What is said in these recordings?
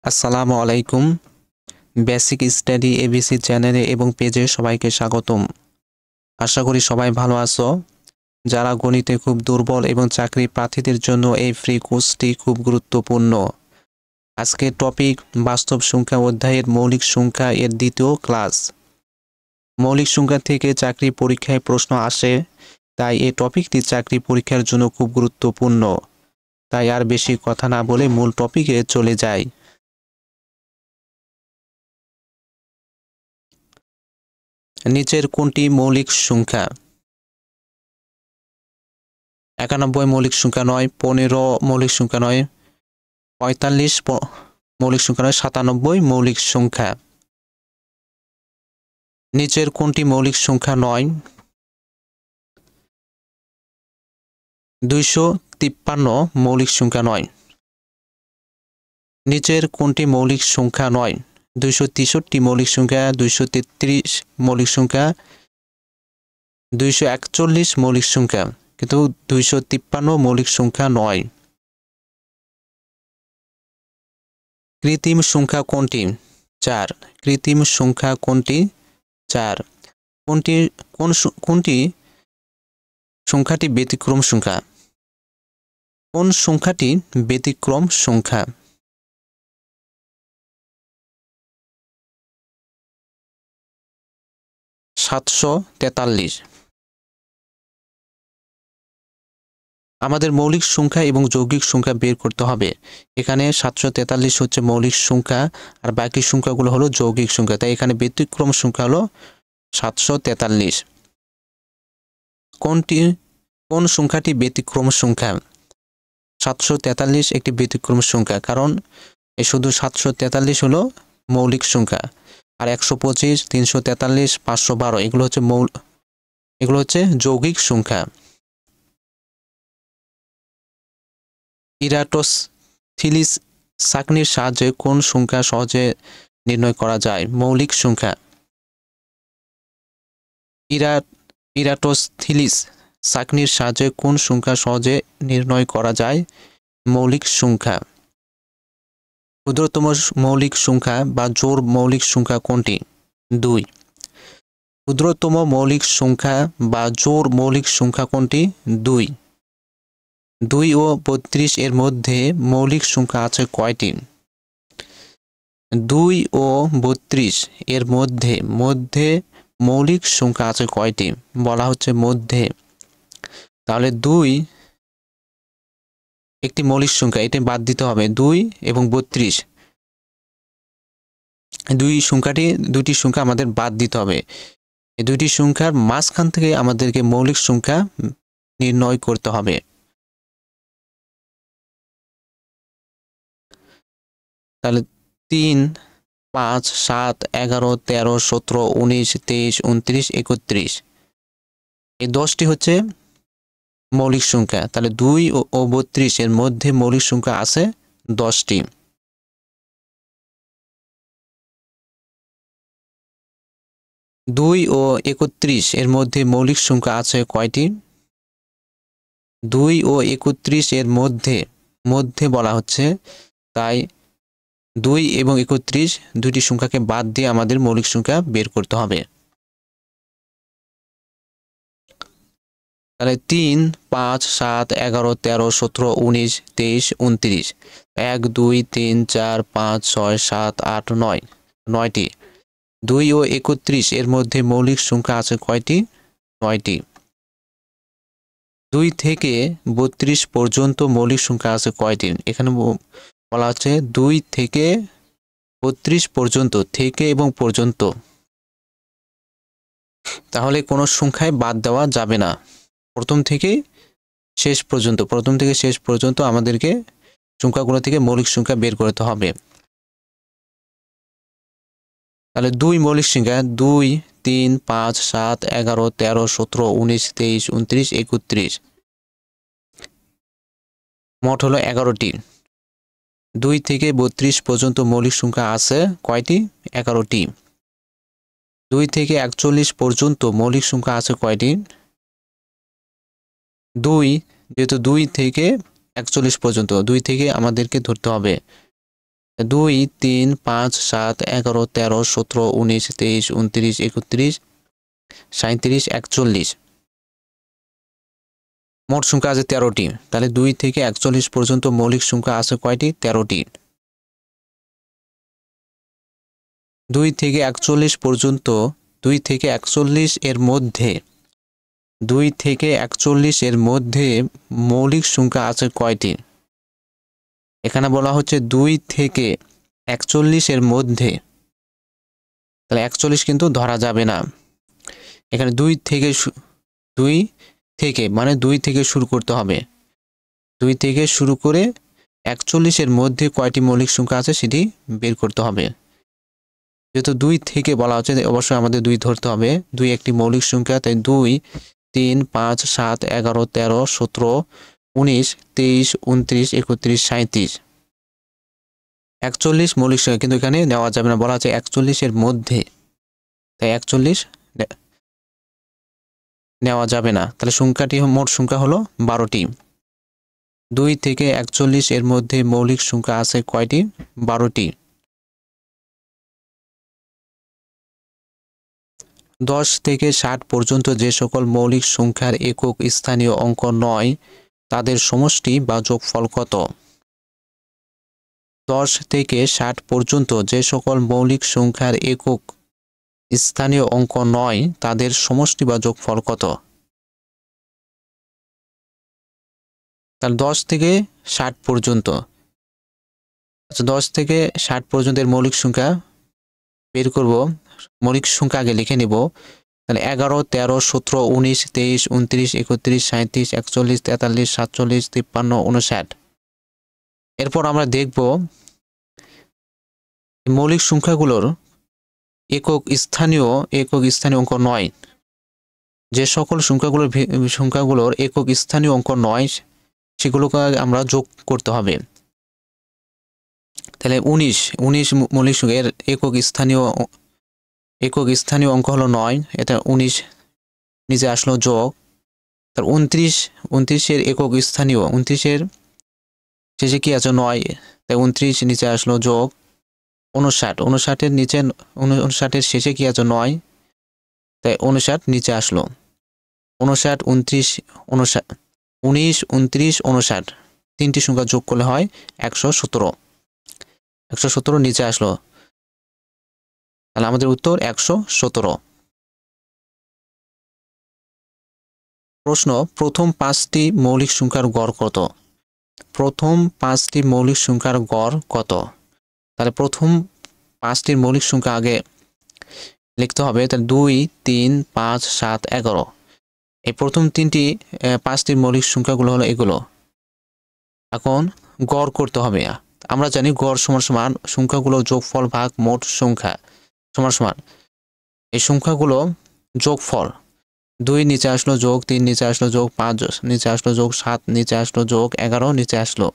আসসালামু আলাইকুম। Basic study ABC চ্যানেলে এবং পেজে সবাইকে স্বাগতম। আশা করি সবাই ভালো আছো। যারা গণিতে খুব দুর্বল এবং চাকরি প্রার্থীদের জন্য এই ফ্রি কোর্সটি খুব গুরুত্বপূর্ণ। আজকের টপিক বাস্তব সংখ্যা অধ্যায়ের মৌলিক সংখ্যা এর দ্বিতীয় ক্লাস। মৌলিক সংখ্যা থেকে চাকরি পরীক্ষায় প্রশ্ন আসে, তাই এই টপিকটি চাকরি পরীক্ষার জন্য খুব গুরুত্বপূর্ণ। তাই আর বেশি কথা না বলে মূল টপিকে চলে যাই। নিচের কোনটি মৌলিক সংখ্যা? 91 মৌলিক সংখ্যা নয়, 15 মৌলিক সংখ্যা নয়, 45 মৌলিক সংখ্যা নয়, 97 মৌলিক সংখ্যা। নিচের কোনটি মৌলিক সংখ্যা নয়? 253 মৌলিক সংখ্যা নয়। নিচের কোনটি মৌলিক সংখ্যা নয়? 263 মৌলিক সংখ্যা, 233 মৌলিক সংখ্যা, 241 মৌলিক সংখ্যা, কিন্তু 253 মৌলিক সংখ্যা নয়। কৃত্রিম সংখ্যা কোনটি? 4। কৃত্রিম সংখ্যা কোনটি? 4। কোনটি সংখ্যাটি ব্যতিক্রম সংখ্যা? কোন সংখ্যাটি ব্যতিক্রম সংখ্যা? 743। আমাদের মৌলিক সংখ্যা এবং যৌগিক সংখ্যা বের করতে হবে। এখানে 743 হচ্ছে মৌলিক সংখ্যা আর বাকি সংখ্যাগুলো হলো যৌগিক সংখ্যা, তাই এখানে ব্যতিক্রম সংখ্যা হলো 743। কোন সংখ্যাটি ব্যতিক্রম সংখ্যা? 743 একটি ব্যতিক্রম সংখ্যা, কারণ এই শুধু 743 হলো মৌলিক সংখ্যা, আর 125, 343, 512 এগুলো হচ্ছে যৌগিক সংখ্যা। ইরাটোস্থিলিস ছাঁকনির সাহায্যে কোন সংখ্যা সহজে নির্ণয় করা যায়? মৌলিক সংখ্যা। ইরাটোস্থিলিস ছাঁকনির সাহায্যে কোন সংখ্যা সহজে নির্ণয় করা যায়? মৌলিক সংখ্যা। ক্ষুদ্রতম মৌলিক সংখ্যা বা জোড় মৌলিক সংখ্যা কোনটি? 2। ক্ষুদ্রতম মৌলিক সংখ্যা বা জোড় মৌলিক সংখ্যা কোনটি? 2। 2 ও 32 এর মধ্যে মৌলিক সংখ্যা আছে কয়টি? 2 ও 32 এর মধ্যে মৌলিক সংখ্যা আছে কয়টি? বলা হচ্ছে মধ্যে। তাহলে 2 একটি মৌলিক সংখ্যা, এটা বাদ দিতে হবে। 2 এবং 32 দুইটি সংখ্যা আমাদের বাদ দিতে হবে। এই দুইটি সংখ্যার মাঝখান থেকে আমাদেরকে মৌলিক সংখ্যা নির্ণয় করতে হবে। তাহলে 3, 5, 7, 11, 13, 17, 19, 23, 29, 31 এই 10টি হচ্ছে মৌলিক সংখ্যা। তাহলে 2 ও 32 এর মধ্যে মৌলিক সংখ্যা আছে 10টি। 2 ও 31 এর মধ্যে মৌলিক সংখ্যা আছে কয়টি? 2 ও 31 এর মধ্যে বলা হচ্ছে, তাই 2 এবং 31 দুইটি সংখ্যাকে বাদ দিয়ে আমাদের মৌলিক সংখ্যা বের করতে হবে। তাহলে 3, 5, 7, 11, 13, 17, 19, 23, 29 1, 2, 3, 4, 5, 6, 7, 8, 9 9টি। 2 ও 31 এর মধ্যে মৌলিক সংখ্যা আছে কয়টি? 9টি। 2 থেকে 32 পর্যন্ত মৌলিক সংখ্যা আছে কয়টি? এখানে বলা হচ্ছে 2 থেকে 32 পর্যন্ত, থেকে এবং পর্যন্ত, তাহলে কোনো সংখ্যায় বাদ দেওয়া যাবে না। প্রথম থেকে শেষ পর্যন্ত আমাদেরকে সংখ্যাগুলো থেকে মৌলিক সংখ্যা বের করতে হবে। তাহলে 2 মৌলিক সংখ্যা 2, 3, 5, 7, 11, 13, 17, 19, 23, 29, 31 মোট হলো 11টি। 2 থেকে 32 পর্যন্ত মৌলিক সংখ্যা আছে কয়টি? 11টি। 2 থেকে 41 পর্যন্ত মৌলিক সংখ্যা আছে কয়টি? 2, যেহেতু 2 থেকে 41 পর্যন্ত, 2 থেকে আমাদেরকে ধরতে হবে। 2 3 5 7 11 13 17 19 23 29 31 37 41 মোট সংখ্যা আছে 13টি। তাহলে 2 থেকে 41 পর্যন্ত মৌলিক সংখ্যা আছে কয়টি? 13টি। 2 থেকে 41 পর্যন্ত 2 থেকে 41 এর মধ্যে 2 থেকে 41 এর মধ্যে মৌলিক সংখ্যা আছে কয়টি? এখানে বলা হচ্ছে 2 থেকে 41 এর মধ্যে, তাহলে 41 কিন্তু ধরা যাবে না। এখানে 2 থেকে মানে 2 থেকে শুরু করতে হবে। 2 থেকে শুরু করে 41 এর মধ্যে কয়টি মৌলিক সংখ্যা আছে সেটি বের করতে হবে। যেহেতু 2 থেকে বলা হচ্ছে অবশ্যই আমাদের 2 ধরতে হবে। 2 একটি মৌলিক সংখ্যা, তাই 2 3 5 7 11 13 17 19 23 29 31 37 41 মৌলিক সংখ্যা, কিন্তু এখানে নেওয়া যাবে না, বলা আছে 41 এর মধ্যে, তাই 41 নেওয়া যাবে না। তাহলে সংখ্যাটি মোট সংখ্যা হলো 12টি। 2 থেকে 41 এর মধ্যে মৌলিক সংখ্যা আছে কয়টি? 12টি। 10 থেকে 60 পর্যন্ত যে সকল মৌলিক সংখ্যার একক স্থানীয় অঙ্ক নয় তাদের সমষ্টি বা যোগফল কত? 10 থেকে 60 পর্যন্ত যে সকল মৌলিক সংখ্যার একক স্থানীয় অঙ্ক নয় তাদের সমষ্টি বা যোগফল কত? তাহলে 10 থেকে 60 পর্যন্ত, আচ্ছা 10 থেকে 60 পর্যন্তের মৌলিক সংখ্যা বের করব। মৌলিক সংখ্যা আগে লিখে নিব। তাহলে 11 13 17 19 23 29 31 37 41 43 47 53 59। এরপর আমরা দেখব মৌলিক সংখ্যাগুলোর একক স্থানীয় অঙ্ক নয়, যে সকল সংখ্যাগুলোর একক স্থানীয় অঙ্ক নয় সেগুলোকে আমরা যোগ করতে হবে। তাহলে 19 মৌলিক সংখ্যা এর একক স্থানীয় অঙ্ক হলো 9, এটা 19 নিচে আসলো যোগ। তার 29 এর একক স্থানীয়, 29 এর শেষে কি আছে? 9, তাই 29 নিচে আসলো যোগ। 59 এর নিচে 59 এর শেষে কি আছে? 9, তাই 59 নিচে আসলো। 59 29 59 তিনটি সংখ্যা যোগ করলে হয় 117 নিচে আসলো, তাহলে আমাদের উত্তর 117। প্রশ্ন, প্রথম 5টি মৌলিক সংখ্যার গড় কত? প্রথম 5টি মৌলিক সংখ্যার গড় কত? তাহলে প্রথম 5টির মৌলিক সংখ্যা আগে লিখতে হবে। তাহলে 2 3 5 7 11, এই প্রথম 5টির মৌলিক সংখ্যাগুলো হলো এগুলো। এখন গড় করতে হবে। আমরা জানি গড় সমান সমান সংখ্যাগুলো যোগফল ভাগ মোট সংখ্যা সমান সমান এই সংখ্যাগুলো যোগফল। 2 নিচে আসলো যোগ, 3 নিচে আসলো যোগ, 5 নিচে আসলো যোগ, 7 নিচে আসলো যোগ, 11 নিচে আসলো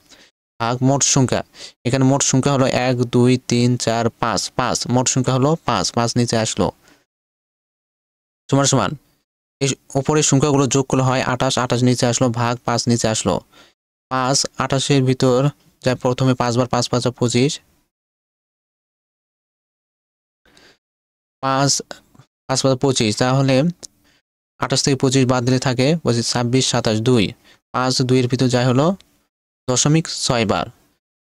ভাগ মোট সংখ্যা। এখানে মোট সংখ্যা হলো 1 2 3 4 5, মোট সংখ্যা হলো 5 নিচে আসলো সমান সমান এই উপরের সংখ্যাগুলো যোগ করলে হয় 28 নিচে আসলো ভাগ 5 নিচে আসলো। 5 28 এর ভিতর যা প্রথমে 5 বার 5 5 25, 5 5 25, তাহলে 28 থেকে 25 বাদ দিলে থাকে 26 27 2, 5 2 এর ভিতর যায় হলো 0.6 বার,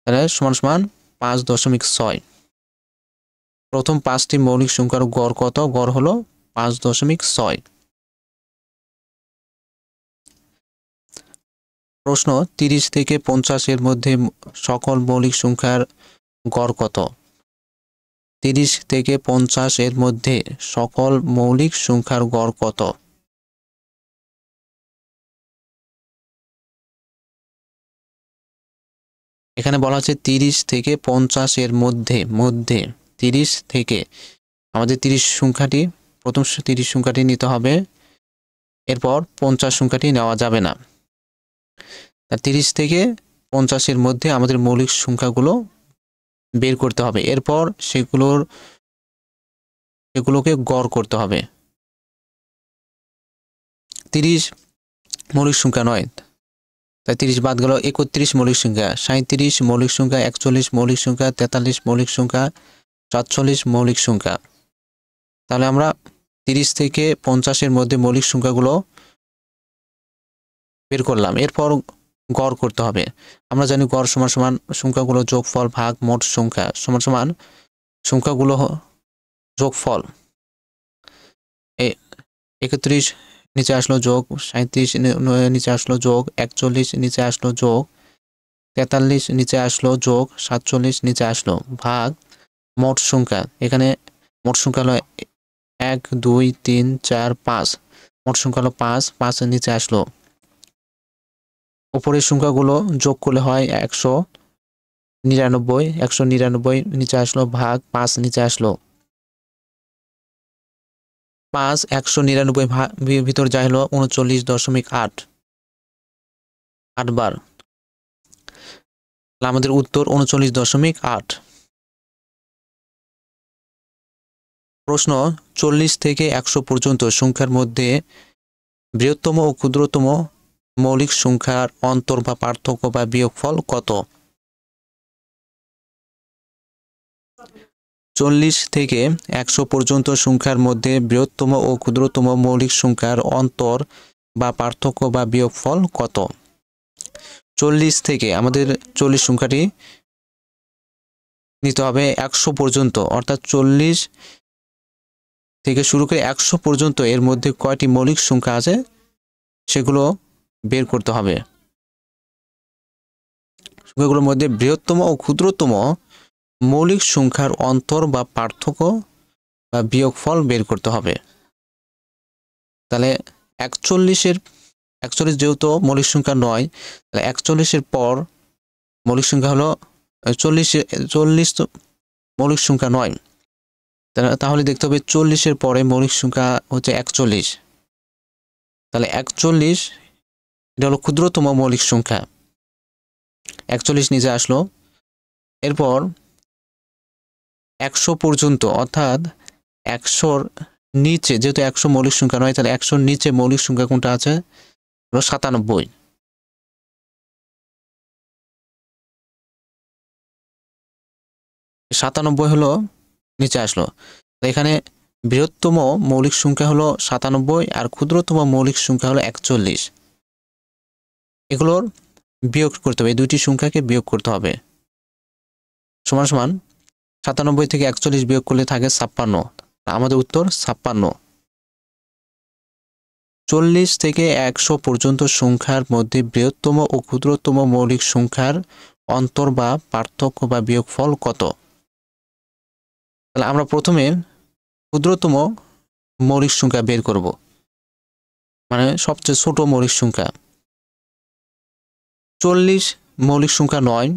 তাহলে সমান সমান 5.6। প্রথম 5টি মৌলিক সংখ্যার গড় কত? গড় হলো 5.6। প্রশ্ন, 30 থেকে 50 এর মধ্যে সকল মৌলিক সংখ্যার গড় কত? 30 থেকে 50 এর মধ্যে সকল মৌলিক সংখ্যার গড় কত? এখানে বলা হচ্ছে 30 থেকে 50 এর মধ্যে 30 থেকে আমাদের 30 সংখ্যাটি, প্রথম 30 সংখ্যাটি নিতে হবে, এরপর 50 সংখ্যাটি নেওয়া যাবে না। 30 থেকে 50 এর মধ্যে আমাদের মৌলিক সংখ্যাগুলো বের করতে হবে, এরপর সেগুলোকে গড় করতে হবে। 30 মৌলিক সংখ্যা নয়, তাই 30 বাদ গেল 31 মৌলিক সংখ্যা, 37 মৌলিক সংখ্যা, 41 মৌলিক সংখ্যা, 43 মৌলিক সংখ্যা, 47 মৌলিক সংখ্যা। তাহলে আমরা 30 থেকে 50-এর মধ্যে মৌলিক সংখ্যাগুলো বের করলাম। এরপর গড় করতে হবে। আমরা জানি গড় সমান সমান সংখ্যাগুলো যোগফল ভাগ মোট সংখ্যা সমান সমান সংখ্যাগুলো যোগফল। 31 নিচে আসলো যোগ, 37 নিচে আসলো যোগ, 41 নিচে আসলো যোগ, 43 নিচে আসলো যোগ, 47 নিচে আসলো ভাগ মোট সংখ্যা। এখানে মোট সংখ্যা হলো 1 2 3 4 5, মোট সংখ্যা হলো 5, 5 নিচে আসলো। উপরের সংখ্যাগুলো যোগ করলে হয় 199, 199 নিচে আসলো ভাগ 5 নিচে আসলো। 5 199 ভিতর যা হলো 39.8 বার। আমাদের উত্তর 39.8। প্রশ্ন 40 থেকে 100 পর্যন্ত সংখ্যার মধ্যে বৃহত্তম ও ক্ষুদ্রতম মৌলিক সংখ্যার অন্তর বা পার্থক্য বা বিয়োগফল কত? 40 থেকে 100 পর্যন্ত সংখ্যার মধ্যে বৃহত্তম ও ক্ষুদ্রতম মৌলিক সংখ্যার অন্তর বা পার্থক্য বা বিয়োগফল কত? 40 থেকে আমাদের 40 সংখ্যাটি নিতে হবে 100 পর্যন্ত, অর্থাৎ 40 থেকে শুরু করে 100 পর্যন্ত এর মধ্যে কয়টি মৌলিক সংখ্যা আছে সেগুলো বের করতে হবে। সংখ্যাগুলোর মধ্যে বৃহত্তম ও ক্ষুদ্রতম মৌলিক সংখ্যার অন্তর বা পার্থক্য বা বিয়োগফল বের করতে হবে। তাহলে 41 যেহেতু মৌলিক সংখ্যা নয়, তাহলে 41-এর পর মৌলিক সংখ্যা হলো 40 মৌলিক সংখ্যা নয়। তাহলে দেখতে হবে 40-এর পরে মৌলিক সংখ্যা হচ্ছে 41। তাহলে 41 এটা হলো ক্ষুদ্রতম মৌলিক সংখ্যা, 41 নিচে আসলো। এরপর 100 পর্যন্ত, অর্থাৎ 100-র নিচে, যেহেতু 100 মৌলিক সংখ্যা নয়, তাহলে 100-র নিচে মৌলিক সংখ্যা কোনটা আছে? হলো 97। 97 হলো নিচে আসলো। এখানে বৃহত্তম মৌলিক সংখ্যা হলো 97 আর ক্ষুদ্রতম মৌলিক সংখ্যা হলো 41। এগুলোর বিয়োগ করতে হবে, এই দুইটি সংখ্যাকে বিয়োগ করতে হবে। সমান সমান 97 থেকে 41 বিয়োগ করলে থাকে 56। আমাদের উত্তর 56। 40 থেকে 100 পর্যন্ত সংখ্যার মধ্যে বৃহত্তম ও ক্ষুদ্রতম মৌলিক সংখ্যার অন্তর বা পার্থক্য বা বিয়োগফল কত? তাহলে আমরা প্রথমে ক্ষুদ্রতম মৌলিক সংখ্যা বের করব, মানে সবচেয়ে ছোট মৌলিক সংখ্যা। 40 মৌলিক সংখ্যা নয়,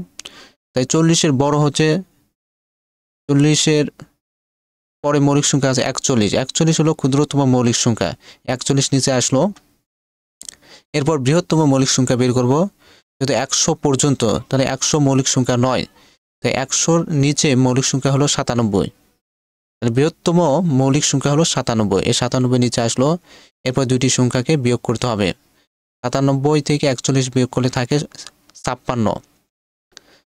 তাই 40-এর বড় হচ্ছে, 40-এর পরে মৌলিক সংখ্যা আছে 41। 41 হলো ক্ষুদ্রতম মৌলিক সংখ্যা, 41 নিচে আসলো। এরপর বৃহত্তম মৌলিক সংখ্যা বের করব, যেহেতু 100 পর্যন্ত, তাহলে 100 মৌলিক সংখ্যা নয়, তাই 100-র নিচে মৌলিক সংখ্যা হলো 97। তাহলে বৃহত্তম মৌলিক সংখ্যা হলো 97, এই 97 নিচে আসলো। এরপর দুইটি সংখ্যাকে বিয়োগ করতে হবে, 97 থেকে 41 বিয়োগ করলে থাকে 56।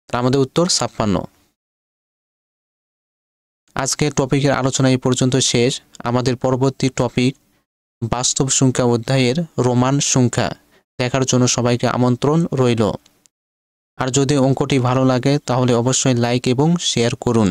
আমাদের উত্তর 56। আজকে টপিকের আলোচনা এই পর্যন্ত শেষ। আমাদের পরবর্তী টপিক বাস্তব সংখ্যা অধ্যায়ের রোমান সংখ্যা দেখার জন্য সবাইকে আমন্ত্রণ রইল। আর যদি অঙ্কটি ভালো লাগে তাহলে অবশ্যই লাইক এবং শেয়ার করুন।